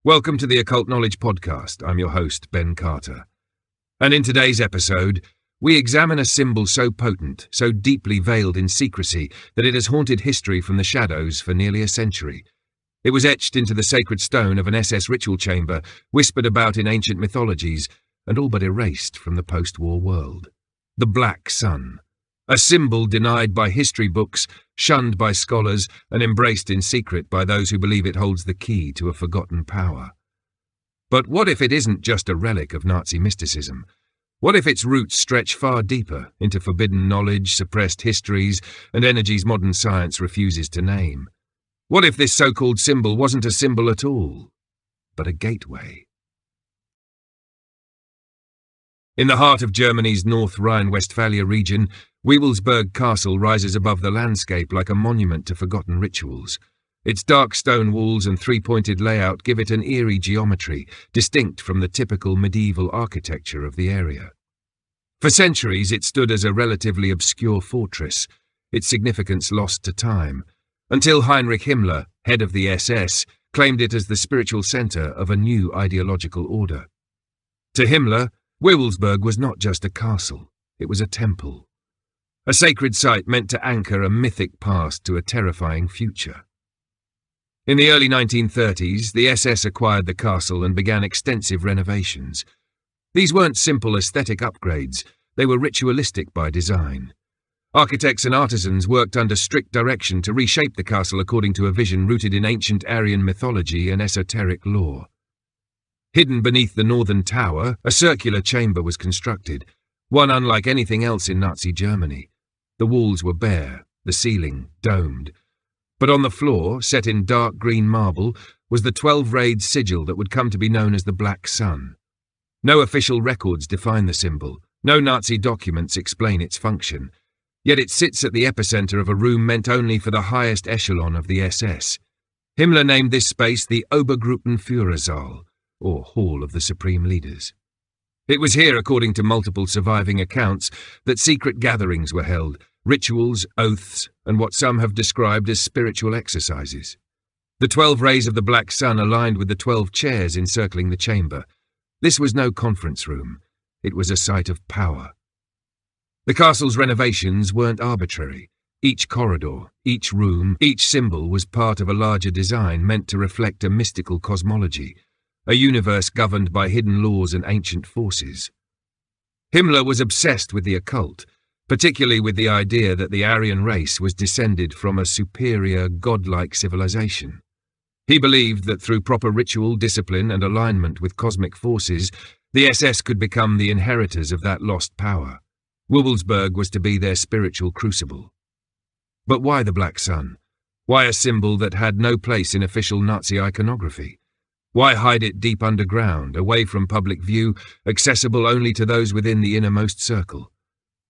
Welcome to the Occult Knowledge Podcast. I'm your host, Ben Carter. And in today's episode, we examine a symbol so potent, so deeply veiled in secrecy, that it has haunted history from the shadows for nearly a century. It was etched into the sacred stone of an SS ritual chamber, whispered about in ancient mythologies, and all but erased from the post-war world. The Black Sun. A symbol denied by history books, shunned by scholars, and embraced in secret by those who believe it holds the key to a forgotten power. But what if it isn't just a relic of Nazi mysticism? What if its roots stretch far deeper into forbidden knowledge, suppressed histories, and energies modern science refuses to name? What if this so-called symbol wasn't a symbol at all, but a gateway? In the heart of Germany's North Rhine-Westphalia region, Wewelsburg Castle rises above the landscape like a monument to forgotten rituals. Its dark stone walls and three-pointed layout give it an eerie geometry, distinct from the typical medieval architecture of the area. For centuries it stood as a relatively obscure fortress, its significance lost to time, until Heinrich Himmler, head of the SS, claimed it as the spiritual centre of a new ideological order. To Himmler, Wewelsburg was not just a castle, it was a temple. A sacred site meant to anchor a mythic past to a terrifying future. In the early 1930s, the SS acquired the castle and began extensive renovations. These weren't simple aesthetic upgrades, they were ritualistic by design. Architects and artisans worked under strict direction to reshape the castle according to a vision rooted in ancient Aryan mythology and esoteric lore. Hidden beneath the northern tower, a circular chamber was constructed, one unlike anything else in Nazi Germany. The walls were bare, the ceiling domed. But on the floor, set in dark green marble, was the 12-rayed sigil that would come to be known as the Black Sun. No official records define the symbol, no Nazi documents explain its function, yet it sits at the epicenter of a room meant only for the highest echelon of the SS. Himmler named this space the Obergruppenführersaal, or Hall of the Supreme Leaders. It was here, according to multiple surviving accounts, that secret gatherings were held, rituals, oaths, and what some have described as spiritual exercises. The 12 rays of the Black Sun aligned with the 12 chairs encircling the chamber. This was no conference room. It was a site of power. The castle's renovations weren't arbitrary. Each corridor, each room, each symbol was part of a larger design meant to reflect a mystical cosmology, a universe governed by hidden laws and ancient forces. Himmler was obsessed with the occult, particularly with the idea that the Aryan race was descended from a superior, godlike civilization. He believed that through proper ritual, discipline, and alignment with cosmic forces, the SS could become the inheritors of that lost power. Wewelsburg was to be their spiritual crucible. But why the Black Sun? Why a symbol that had no place in official Nazi iconography? Why hide it deep underground, away from public view, accessible only to those within the innermost circle?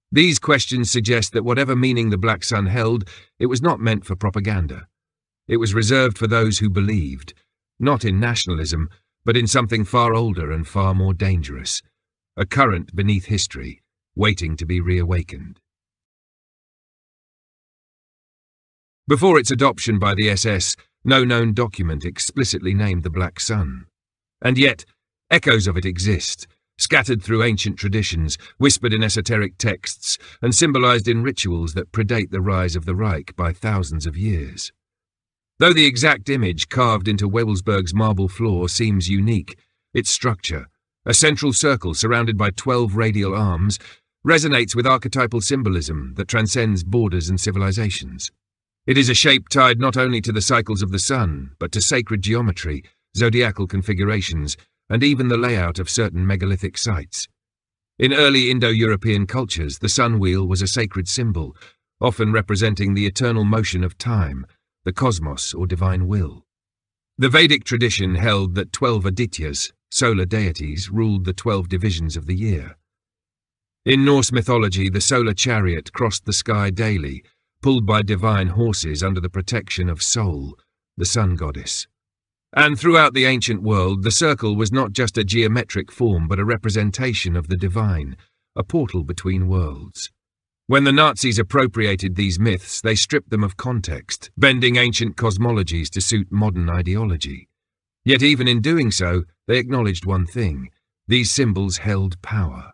These questions suggest that whatever meaning the Black Sun held, it was not meant for propaganda. It was reserved for those who believed, not in nationalism, but in something far older and far more dangerous, a current beneath history, waiting to be reawakened. Before its adoption by the SS, no known document explicitly named the Black Sun. And yet, echoes of it exist, scattered through ancient traditions, whispered in esoteric texts, and symbolized in rituals that predate the rise of the Reich by thousands of years. Though the exact image carved into Wewelsburg's marble floor seems unique, its structure, a central circle surrounded by 12 radial arms, resonates with archetypal symbolism that transcends borders and civilizations. It is a shape tied not only to the cycles of the sun, but to sacred geometry, zodiacal configurations, and even the layout of certain megalithic sites. In early Indo-European cultures, the sun wheel was a sacred symbol, often representing the eternal motion of time, the cosmos or divine will. The Vedic tradition held that 12 Adityas, solar deities, ruled the 12 divisions of the year. In Norse mythology, the solar chariot crossed the sky daily, pulled by divine horses under the protection of Sol, the sun goddess. And throughout the ancient world, the circle was not just a geometric form but a representation of the divine, a portal between worlds. When the Nazis appropriated these myths, they stripped them of context, bending ancient cosmologies to suit modern ideology. Yet even in doing so, they acknowledged one thing: these symbols held power.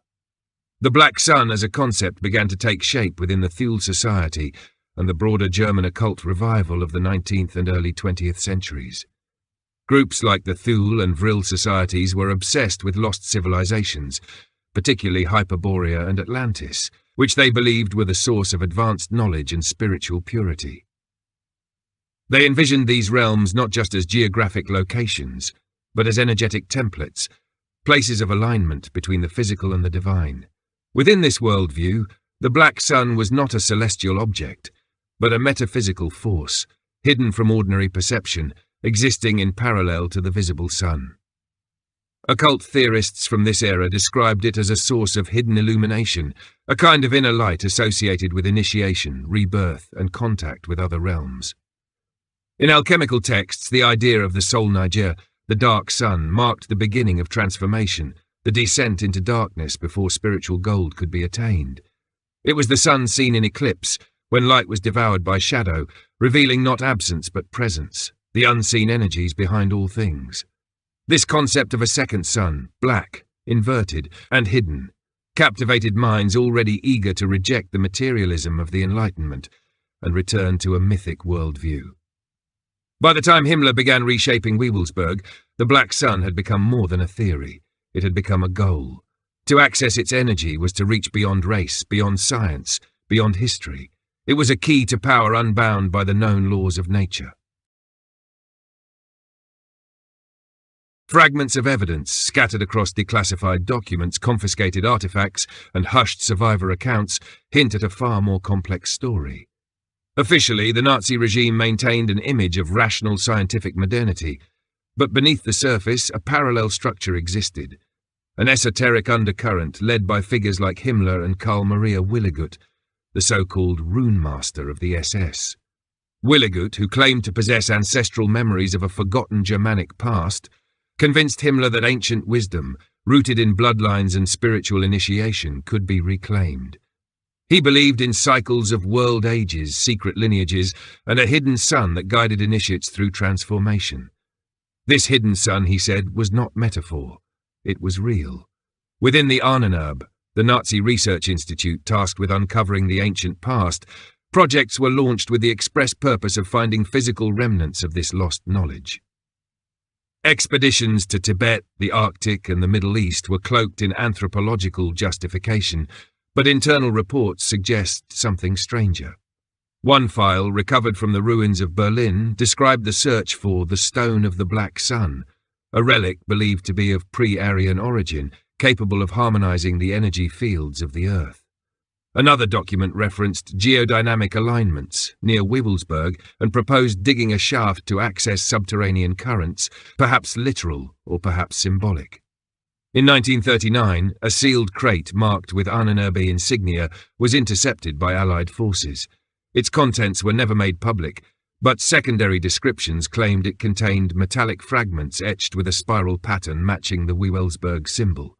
The Black Sun as a concept began to take shape within the Thule Society and the broader German occult revival of the 19th and early 20th centuries. Groups like the Thule and Vril societies were obsessed with lost civilizations, particularly Hyperborea and Atlantis, which they believed were the source of advanced knowledge and spiritual purity. They envisioned these realms not just as geographic locations, but as energetic templates, places of alignment between the physical and the divine. Within this worldview, the Black Sun was not a celestial object, but a metaphysical force, hidden from ordinary perception, existing in parallel to the visible sun. Occult theorists from this era described it as a source of hidden illumination, a kind of inner light associated with initiation, rebirth, and contact with other realms. In alchemical texts, the idea of the Sol Niger, the dark sun, marked the beginning of transformation, the descent into darkness before spiritual gold could be attained. It was the sun seen in eclipse, when light was devoured by shadow, revealing not absence but presence, the unseen energies behind all things. This concept of a second sun, black, inverted, and hidden, captivated minds already eager to reject the materialism of the Enlightenment and return to a mythic worldview. By the time Himmler began reshaping Wewelsburg, the Black Sun had become more than a theory. It had become a goal. To access its energy was to reach beyond race, beyond science, beyond history. It was a key to power unbound by the known laws of nature. Fragments of evidence, scattered across declassified documents, confiscated artifacts, and hushed survivor accounts, hint at a far more complex story. Officially, the Nazi regime maintained an image of rational scientific modernity, but beneath the surface, a parallel structure existed. An esoteric undercurrent led by figures like Himmler and Karl Maria Willigut, the so-called rune master of the SS. Willigut, who claimed to possess ancestral memories of a forgotten Germanic past, convinced Himmler that ancient wisdom, rooted in bloodlines and spiritual initiation, could be reclaimed. He believed in cycles of world ages, secret lineages, and a hidden sun that guided initiates through transformation. This hidden sun, he said, was not metaphor. It was real. Within the Ahnenerbe, the Nazi research institute tasked with uncovering the ancient past, projects were launched with the express purpose of finding physical remnants of this lost knowledge. Expeditions to Tibet, the Arctic, and the Middle East were cloaked in anthropological justification, but internal reports suggest something stranger. One file, recovered from the ruins of Berlin, described the search for the Stone of the Black Sun, a relic believed to be of pre-Aryan origin, capable of harmonizing the energy fields of the Earth. Another document referenced geodynamic alignments near Wewelsburg and proposed digging a shaft to access subterranean currents, perhaps literal or perhaps symbolic. In 1939, a sealed crate marked with Ahnenerbe insignia was intercepted by Allied forces. Its contents were never made public, but secondary descriptions claimed it contained metallic fragments etched with a spiral pattern matching the Wewelsburg symbol.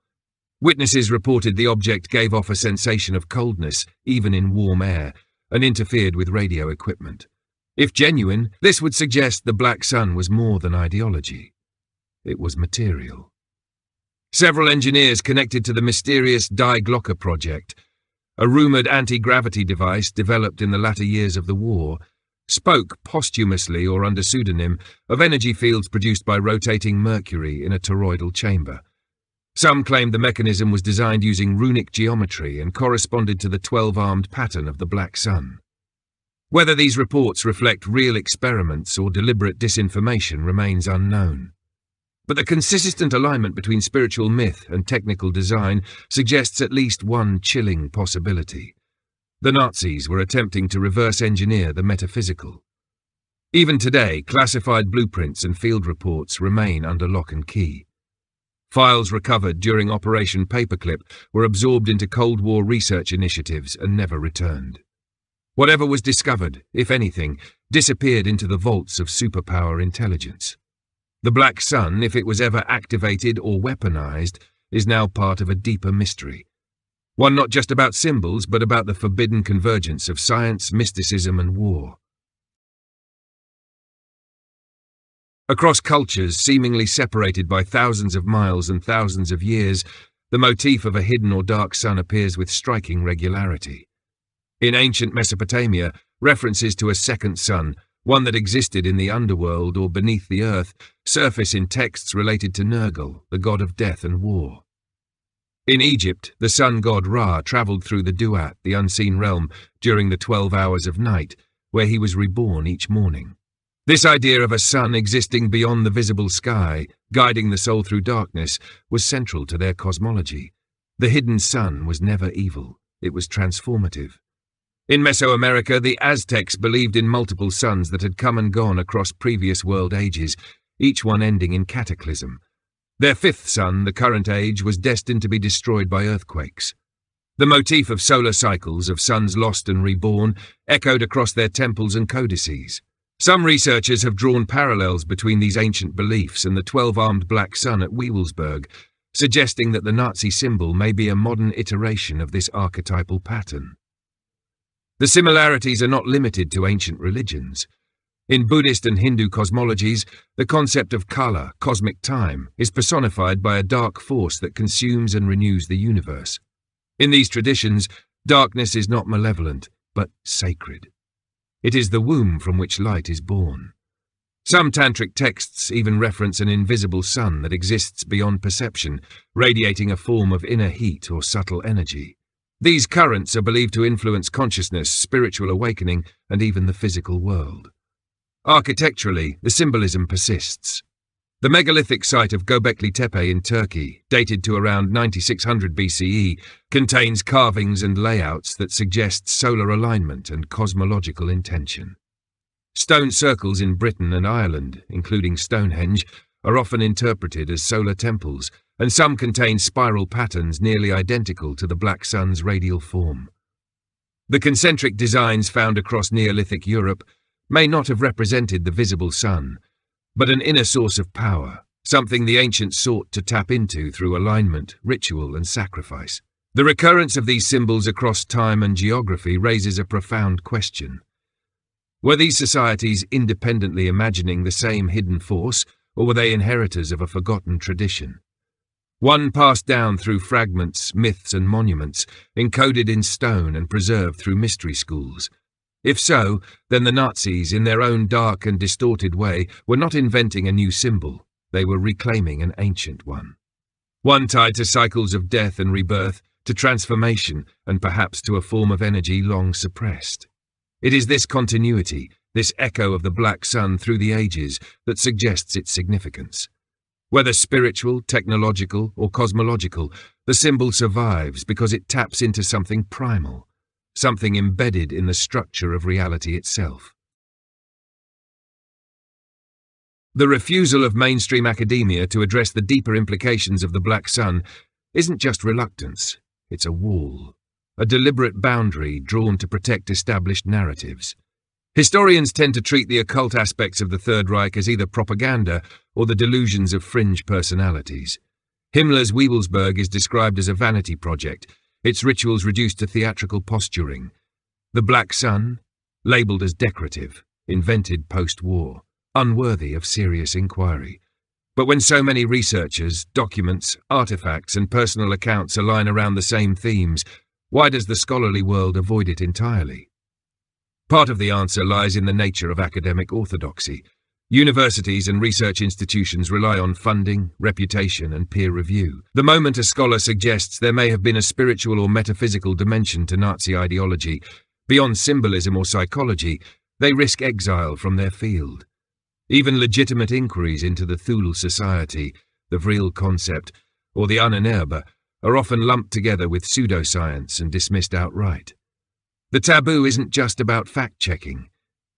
Witnesses reported the object gave off a sensation of coldness, even in warm air, and interfered with radio equipment. If genuine, this would suggest the Black Sun was more than ideology. It was material. Several engineers connected to the mysterious Die Glocke project, a rumoured anti-gravity device developed in the latter years of the war, spoke posthumously or under pseudonym of energy fields produced by rotating mercury in a toroidal chamber. Some claimed the mechanism was designed using runic geometry and corresponded to the 12-armed pattern of the Black Sun. Whether these reports reflect real experiments or deliberate disinformation remains unknown. But the consistent alignment between spiritual myth and technical design suggests at least one chilling possibility. The Nazis were attempting to reverse engineer the metaphysical. Even today, classified blueprints and field reports remain under lock and key. Files recovered during Operation Paperclip were absorbed into Cold War research initiatives and never returned. Whatever was discovered, if anything, disappeared into the vaults of superpower intelligence. The Black Sun, if it was ever activated or weaponized, is now part of a deeper mystery. One not just about symbols, but about the forbidden convergence of science, mysticism, and war. Across cultures seemingly separated by thousands of miles and thousands of years, the motif of a hidden or dark sun appears with striking regularity. In ancient Mesopotamia, references to a second sun, one that existed in the underworld or beneath the earth, surface in texts related to Nergal, the god of death and war. In Egypt, the sun god Ra travelled through the Duat, the unseen realm, during the 12 hours of night, where he was reborn each morning. This idea of a sun existing beyond the visible sky, guiding the soul through darkness, was central to their cosmology. The hidden sun was never evil, it was transformative. In Mesoamerica, the Aztecs believed in multiple suns that had come and gone across previous world ages, each one ending in cataclysm. Their fifth sun, the current age, was destined to be destroyed by earthquakes. The motif of solar cycles, of suns lost and reborn, echoed across their temples and codices. Some researchers have drawn parallels between these ancient beliefs and the 12-armed black sun at Wewelsburg, suggesting that the Nazi symbol may be a modern iteration of this archetypal pattern. The similarities are not limited to ancient religions. In Buddhist and Hindu cosmologies, the concept of Kala, cosmic time, is personified by a dark force that consumes and renews the universe. In these traditions, darkness is not malevolent, but sacred. It is the womb from which light is born. Some tantric texts even reference an invisible sun that exists beyond perception, radiating a form of inner heat or subtle energy. These currents are believed to influence consciousness, spiritual awakening, and even the physical world. Architecturally, the symbolism persists. The megalithic site of Göbekli Tepe in Turkey, dated to around 9600 BCE, contains carvings and layouts that suggest solar alignment and cosmological intention. Stone circles in Britain and Ireland, including Stonehenge, are often interpreted as solar temples, and some contain spiral patterns nearly identical to the black sun's radial form. The concentric designs found across Neolithic Europe may not have represented the visible sun, but an inner source of power, something the ancients sought to tap into through alignment, ritual, and sacrifice. The recurrence of these symbols across time and geography raises a profound question. Were these societies independently imagining the same hidden force, or were they inheritors of a forgotten tradition? One passed down through fragments, myths, and monuments, encoded in stone and preserved through mystery schools. If so, then the Nazis, in their own dark and distorted way, were not inventing a new symbol, they were reclaiming an ancient one. One tied to cycles of death and rebirth, to transformation, and perhaps to a form of energy long suppressed. It is this continuity, this echo of the black sun through the ages, that suggests its significance. Whether spiritual, technological, or cosmological, the symbol survives because it taps into something primal, something embedded in the structure of reality itself. The refusal of mainstream academia to address the deeper implications of the black sun isn't just reluctance, it's a wall, a deliberate boundary drawn to protect established narratives. Historians tend to treat the occult aspects of the Third Reich as either propaganda or the delusions of fringe personalities. Himmler's Wewelsburg is described as a vanity project, its rituals reduced to theatrical posturing. The black sun, labelled as decorative, invented post-war, unworthy of serious inquiry. But when so many researchers, documents, artifacts, and personal accounts align around the same themes, why does the scholarly world avoid it entirely? Part of the answer lies in the nature of academic orthodoxy. Universities and research institutions rely on funding, reputation, and peer review. The moment a scholar suggests there may have been a spiritual or metaphysical dimension to Nazi ideology, beyond symbolism or psychology, they risk exile from their field. Even legitimate inquiries into the Thule society, the Vril concept, or the Ahnenerbe are often lumped together with pseudoscience and dismissed outright. The taboo isn't just about fact-checking,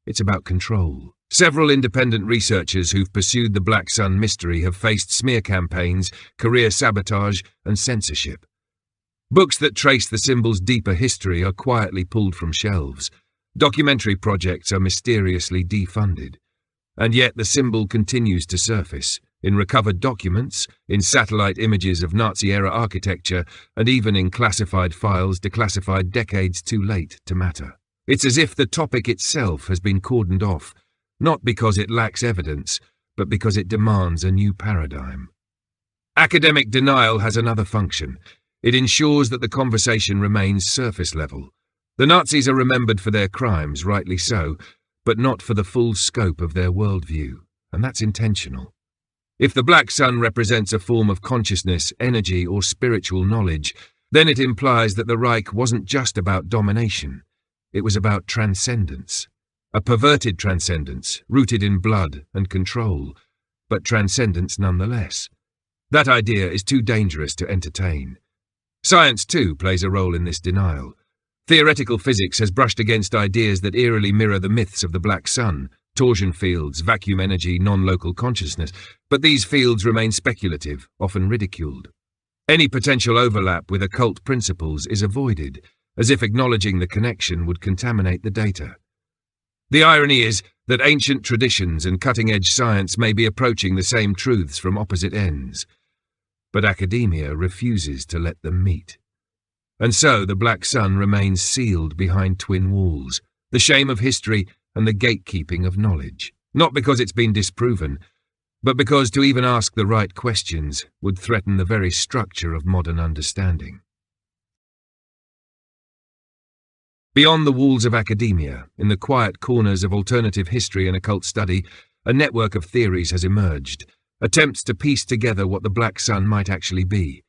it's about control. Several independent researchers who've pursued the Black Sun mystery have faced smear campaigns, career sabotage, and censorship. Books that trace the symbol's deeper history are quietly pulled from shelves. Documentary projects are mysteriously defunded. And yet the symbol continues to surface, in recovered documents, in satellite images of Nazi-era architecture, and even in classified files declassified decades too late to matter. It's as if the topic itself has been cordoned off, not because it lacks evidence, but because it demands a new paradigm. Academic denial has another function. It ensures that the conversation remains surface level. The Nazis are remembered for their crimes, rightly so, but not for the full scope of their worldview, and that's intentional. If the Black Sun represents a form of consciousness, energy, or spiritual knowledge, then it implies that the Reich wasn't just about domination. It was about transcendence. A perverted transcendence, rooted in blood and control, but transcendence nonetheless. That idea is too dangerous to entertain. Science, too, plays a role in this denial. Theoretical physics has brushed against ideas that eerily mirror the myths of the Black Sun, torsion fields, vacuum energy, non-local consciousness, but these fields remain speculative, often ridiculed. Any potential overlap with occult principles is avoided, as if acknowledging the connection would contaminate the data. The irony is that ancient traditions and cutting-edge science may be approaching the same truths from opposite ends, but academia refuses to let them meet. And so the Black Sun remains sealed behind twin walls, the shame of history and the gatekeeping of knowledge, not because it's been disproven, but because to even ask the right questions would threaten the very structure of modern understanding. Beyond the walls of academia, in the quiet corners of alternative history and occult study, a network of theories has emerged, attempts to piece together what the Black Sun might actually be.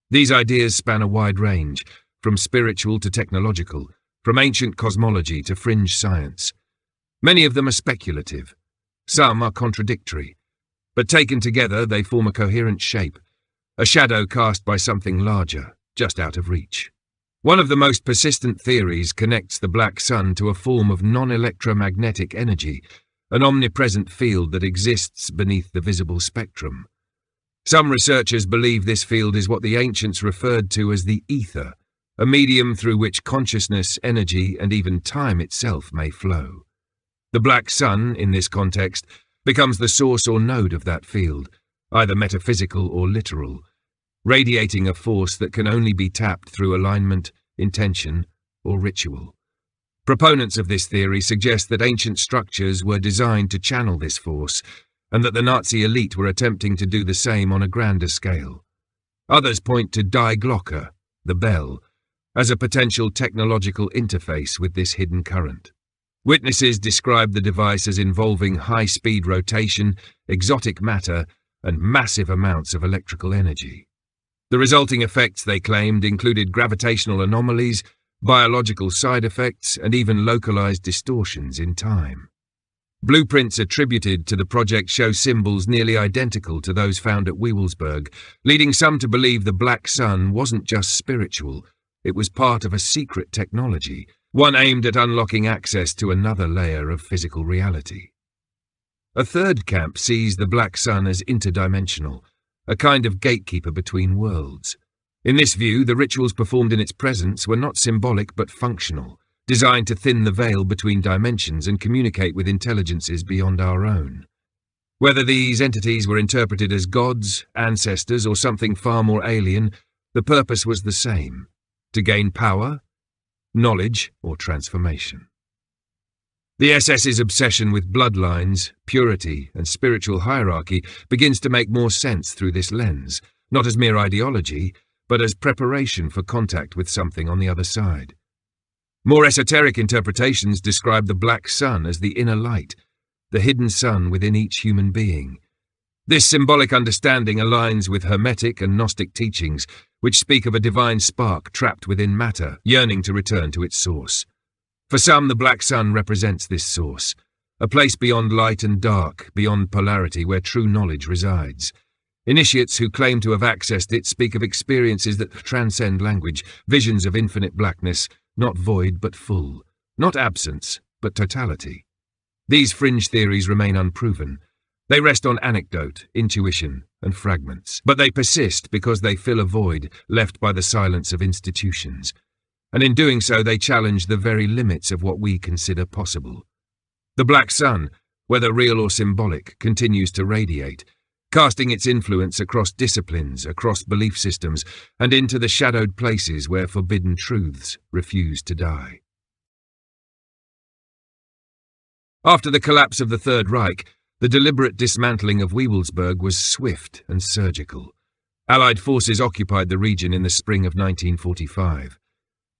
These ideas span a wide range, from spiritual to technological, from ancient cosmology to fringe science. Many of them are speculative. Some are contradictory. But taken together, they form a coherent shape, a shadow cast by something larger, just out of reach. One of the most persistent theories connects the Black Sun to a form of non-electromagnetic energy, an omnipresent field that exists beneath the visible spectrum. Some researchers believe this field is what the ancients referred to as the ether, a medium through which consciousness, energy, and even time itself may flow. The Black Sun, in this context, becomes the source or node of that field, either metaphysical or literal, radiating a force that can only be tapped through alignment, intention, or ritual. Proponents of this theory suggest that ancient structures were designed to channel this force, and that the Nazi elite were attempting to do the same on a grander scale. Others point to Die Glocke, the bell, as a potential technological interface with this hidden current. Witnesses describe the device as involving high-speed rotation, exotic matter, and massive amounts of electrical energy. The resulting effects, they claimed, included gravitational anomalies, biological side effects, and even localized distortions in time. Blueprints attributed to the project show symbols nearly identical to those found at Wewelsburg, leading some to believe the Black Sun wasn't just spiritual, it was part of a secret technology, one aimed at unlocking access to another layer of physical reality. A third camp sees the Black Sun as interdimensional, a kind of gatekeeper between worlds. In this view, the rituals performed in its presence were not symbolic but functional, designed to thin the veil between dimensions and communicate with intelligences beyond our own. Whether these entities were interpreted as gods, ancestors, or something far more alien, the purpose was the same: to gain power, knowledge, or transformation. The SS's obsession with bloodlines, purity, and spiritual hierarchy begins to make more sense through this lens, not as mere ideology, but as preparation for contact with something on the other side. More esoteric interpretations describe the Black Sun as the inner light, the hidden sun within each human being. This symbolic understanding aligns with Hermetic and Gnostic teachings, which speak of a divine spark trapped within matter, yearning to return to its source. For some, the Black Sun represents this source, a place beyond light and dark, beyond polarity, where true knowledge resides. Initiates who claim to have accessed it speak of experiences that transcend language, visions of infinite blackness, not void but full, not absence but totality. These fringe theories remain unproven. They rest on anecdote, intuition, and fragments, but they persist because they fill a void left by the silence of institutions. And in doing so, they challenge the very limits of what we consider possible. The Black Sun, whether real or symbolic, continues to radiate, casting its influence across disciplines, across belief systems, and into the shadowed places where forbidden truths refuse to die. After the collapse of the Third Reich, The deliberate dismantling of Wewelsburg was swift and surgical. Allied forces occupied the region in the spring of 1945.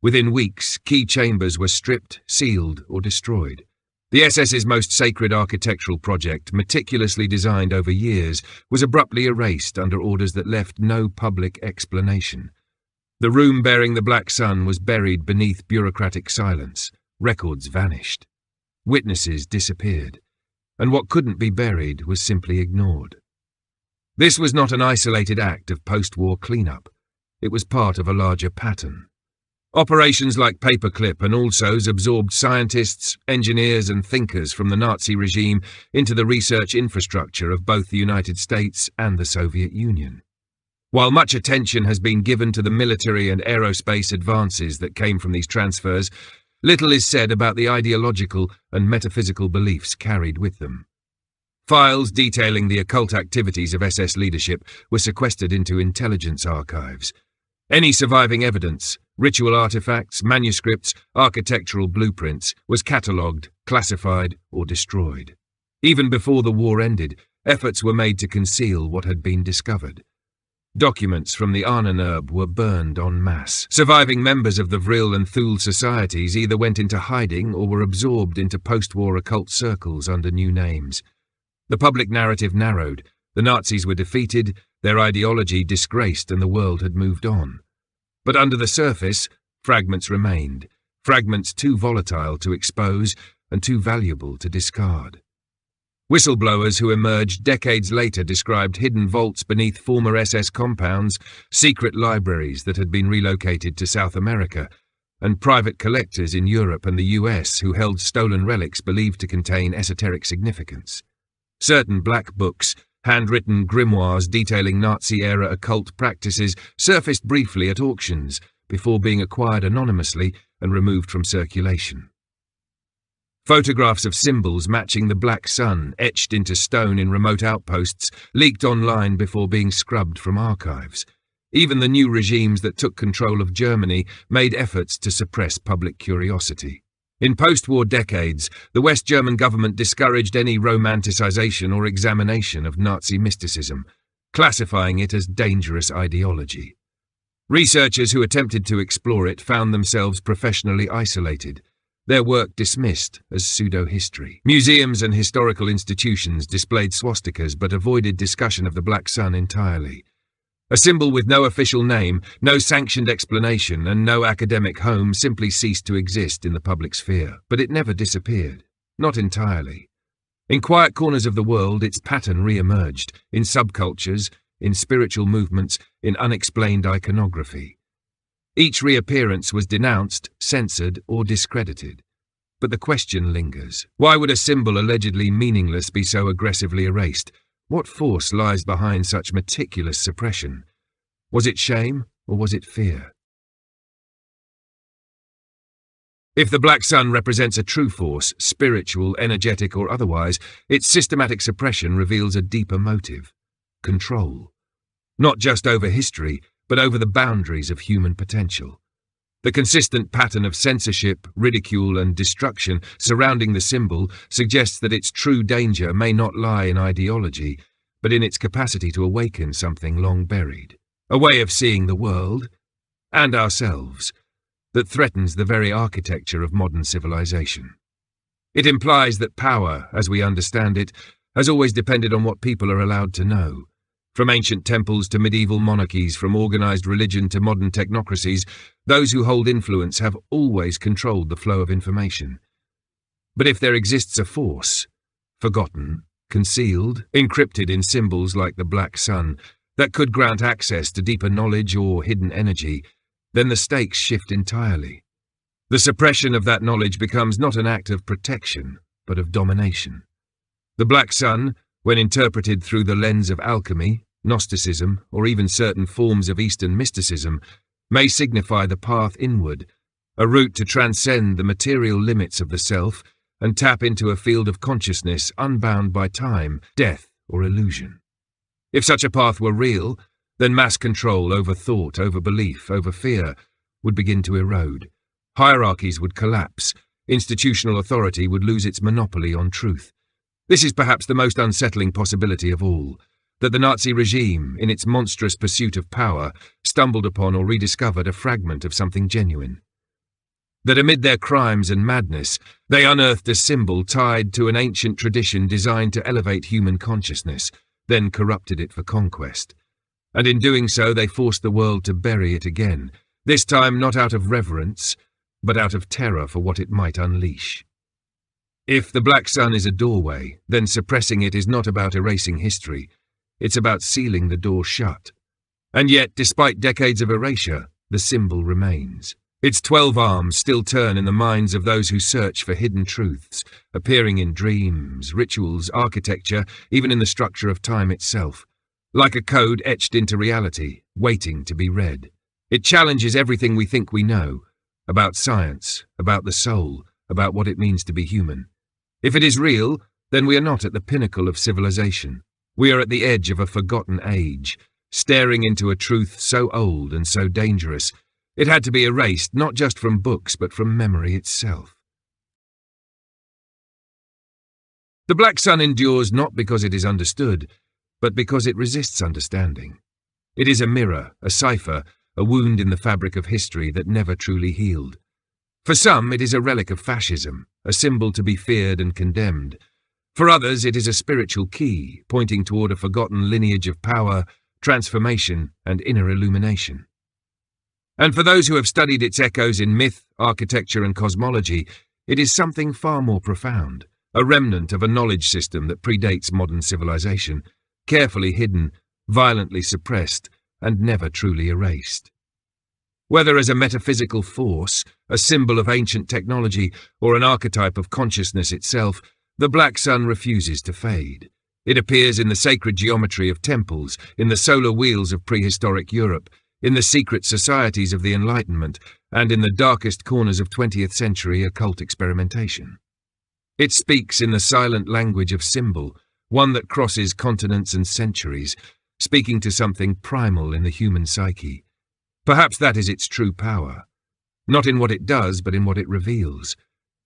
Within weeks, key chambers were stripped, sealed, or destroyed. The SS's most sacred architectural project, meticulously designed over years, was abruptly erased under orders that left no public explanation. The room bearing the Black Sun was buried beneath bureaucratic silence. Records vanished. Witnesses disappeared. And what couldn't be buried was simply ignored. This was not an isolated act of post-war cleanup. It was part of a larger pattern. Operations like Paperclip and Alsos absorbed scientists, engineers and thinkers from the Nazi regime into the research infrastructure of both the United States and the Soviet Union. While much attention has been given to the military and aerospace advances that came from these transfers, little is said about the ideological and metaphysical beliefs carried with them. Files detailing the occult activities of SS leadership were sequestered into intelligence archives. Any surviving evidence, ritual artifacts, manuscripts, architectural blueprints, was catalogued, classified, or destroyed. Even before the war ended, efforts were made to conceal what had been discovered. Documents from the Ahnenerbe were burned en masse. Surviving members of the Vril and Thule societies either went into hiding or were absorbed into post-war occult circles under new names. The public narrative narrowed. The Nazis were defeated, their ideology disgraced, and the world had moved on. But under the surface, fragments remained, fragments too volatile to expose and too valuable to discard. Whistleblowers who emerged decades later described hidden vaults beneath former SS compounds, secret libraries that had been relocated to South America, and private collectors in Europe and the US who held stolen relics believed to contain esoteric significance. Certain black books, handwritten grimoires detailing Nazi-era occult practices, surfaced briefly at auctions before being acquired anonymously and removed from circulation. Photographs of symbols matching the Black Sun, etched into stone in remote outposts, leaked online before being scrubbed from archives. Even the new regimes that took control of Germany made efforts to suppress public curiosity. In post-war decades, the West German government discouraged any romanticization or examination of Nazi mysticism, classifying it as dangerous ideology. Researchers who attempted to explore it found themselves professionally isolated, their work dismissed as pseudo-history. Museums and historical institutions displayed swastikas but avoided discussion of the Black Sun entirely. A symbol with no official name, no sanctioned explanation, and no academic home simply ceased to exist in the public sphere. But it never disappeared. Not entirely. In quiet corners of the world, its pattern re-emerged, in subcultures, in spiritual movements, in unexplained iconography. Each reappearance was denounced, censored, or discredited. But the question lingers. Why would a symbol allegedly meaningless be so aggressively erased? What force lies behind such meticulous suppression? Was it shame, or was it fear? If the Black Sun represents a true force, spiritual, energetic, or otherwise, its systematic suppression reveals a deeper motive: control. Not just over history, but over the boundaries of human potential. The consistent pattern of censorship, ridicule, and destruction surrounding the symbol suggests that its true danger may not lie in ideology, but in its capacity to awaken something long buried. A way of seeing the world, and ourselves, that threatens the very architecture of modern civilization. It implies that power, as we understand it, has always depended on what people are allowed to know. From ancient temples to medieval monarchies, from organized religion to modern technocracies, those who hold influence have always controlled the flow of information. But if there exists a force, forgotten, concealed, encrypted in symbols like the Black Sun, that could grant access to deeper knowledge or hidden energy, then the stakes shift entirely. The suppression of that knowledge becomes not an act of protection, but of domination. The Black Sun, when interpreted through the lens of alchemy, Gnosticism, or even certain forms of Eastern mysticism, may signify the path inward, a route to transcend the material limits of the self and tap into a field of consciousness unbound by time, death, or illusion. If such a path were real, then mass control over thought, over belief, over fear would begin to erode. Hierarchies would collapse, institutional authority would lose its monopoly on truth. This is perhaps the most unsettling possibility of all, that the Nazi regime, in its monstrous pursuit of power, stumbled upon or rediscovered a fragment of something genuine. That amid their crimes and madness, they unearthed a symbol tied to an ancient tradition designed to elevate human consciousness, then corrupted it for conquest. And in doing so they forced the world to bury it again, this time not out of reverence, but out of terror for what it might unleash. If the Black Sun is a doorway, then suppressing it is not about erasing history, it's about sealing the door shut. And yet, despite decades of erasure, the symbol remains. Its 12 arms still turn in the minds of those who search for hidden truths, appearing in dreams, rituals, architecture, even in the structure of time itself, like a code etched into reality, waiting to be read. It challenges everything we think we know, about science, about the soul, about what it means to be human. If it is real, then we are not at the pinnacle of civilization. We are at the edge of a forgotten age, staring into a truth so old and so dangerous, it had to be erased not just from books but from memory itself. The Black Sun endures not because it is understood, but because it resists understanding. It is a mirror, a cipher, a wound in the fabric of history that never truly healed. For some, it is a relic of fascism, a symbol to be feared and condemned. For others, it is a spiritual key, pointing toward a forgotten lineage of power, transformation, and inner illumination. And for those who have studied its echoes in myth, architecture, and cosmology, it is something far more profound, a remnant of a knowledge system that predates modern civilization, carefully hidden, violently suppressed, and never truly erased. Whether as a metaphysical force, a symbol of ancient technology, or an archetype of consciousness itself, the Black Sun refuses to fade. It appears in the sacred geometry of temples, in the solar wheels of prehistoric Europe, in the secret societies of the Enlightenment, and in the darkest corners of 20th century occult experimentation. It speaks in the silent language of symbol, one that crosses continents and centuries, speaking to something primal in the human psyche. Perhaps that is its true power. Not in what it does, but in what it reveals.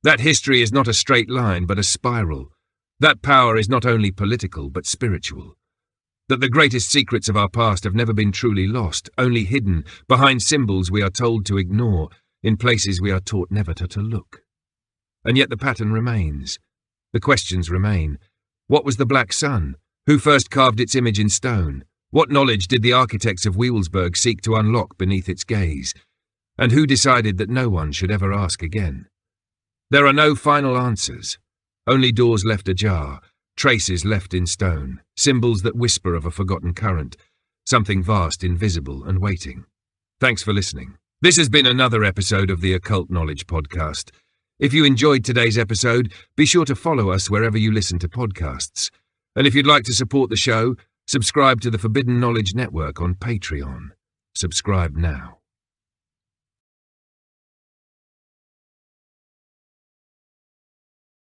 That history is not a straight line, but a spiral. That power is not only political, but spiritual. That the greatest secrets of our past have never been truly lost, only hidden, behind symbols we are told to ignore, in places we are taught never to look. And yet the pattern remains. The questions remain. What was the Black Sun? Who first carved its image in stone? What knowledge did the architects of Wewelsburg seek to unlock beneath its gaze? And who decided that no one should ever ask again? There are no final answers, only doors left ajar, traces left in stone, symbols that whisper of a forgotten current, something vast, invisible, and waiting. Thanks for listening. This has been another episode of the Occult Knowledge Podcast. If you enjoyed today's episode, be sure to follow us wherever you listen to podcasts. And if you'd like to support the show, subscribe to the Forbidden Knowledge Network on Patreon. Subscribe now.